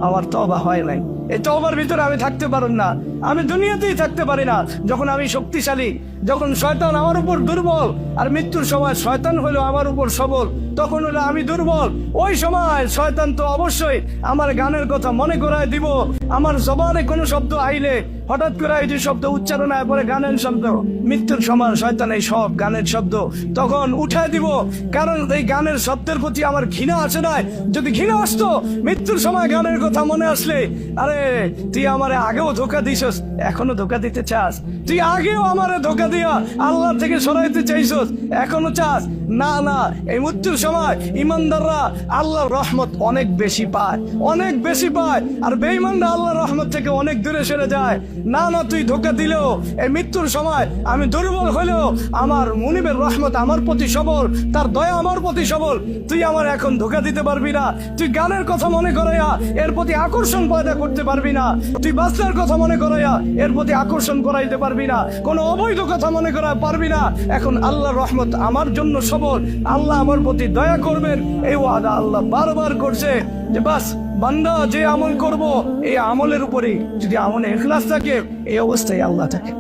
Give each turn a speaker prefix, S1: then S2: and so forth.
S1: আমার তওবা হয় নাই। এই তওবার ভিতরে আমি থাকতে পারি না, আমি দুনিয়াতেই থাকতে পারি না। যখন আমি শক্তিশালী, যখন শয়তান আমার উপর দুর্বল, আর মৃত্যুর সময় শয়তান হলো আমার উপর সবল, তখন হলো আমি দুর্বল। ওই সময় শয়তান তো অবশ্যই আমার গানের কথা মনে করায় দিব। আমার জবানে কোনো শব্দ আইলে হঠাৎ করে এই যে শব্দ উচ্চারণ হয় পরে গানের শব্দ, মৃত্যুর সময় শয়তান এই সব গানের শব্দ তখন উঠায় দিব। কারণ এই গানের শব্দের প্রতি আমার ঘৃণা আছে না। যদি ঘৃণা আসতো মৃত্যুর সময় গানের কথা মনে আসলে, আরে তুই আমারে আগেও ধোকা দিছস, এখনো ধোকা দিতে চাস? তুই আগেও আমারে ধোকা দিয়া আল্লাহ থেকে সরাইতে চাইছস, এখনো চাস? না না, এই মৃত্যুর সময় ইমানদাররা আল্লাহর রহমত অনেক বেশি পায়, অনেক বেশি পায়। আর বেঈমানরা আল্লাহর রহমত থেকে অনেক দূরে সরে যায়। না না, তুই ধোকা দিলেও এই মৃত্যুর সময় আমি দুর্বল হলেও আমার মুনিবের রহমত আমার প্রতি সবল, তার দয়া আমার প্রতি সবল। তুই আমার এখন ধোকা দিতে পারবি না। তুই গানের কথা মনে করাইয়া এর প্রতি আকর্ষণ পয়দা করতে পারবি না। তুই বাচ্চার কথা মনে করাইয়া এর প্রতি আকর্ষণ করাইতে পারবি না। কোনো অবৈধ কথা মনে করা পারবি না। এখন আল্লাহর রহমত আমার জন্য সবল, আল্লাহ আমার প্রতি দয়া করবেন, এই ওয়াদা আল্লাহ বারবার করছে। যে বাস বান্দা যে আমল করব, এই আমলের উপরে যদি আমলে ইখলাস থাকে, এই অবস্থায় আল্লাহ থাকে।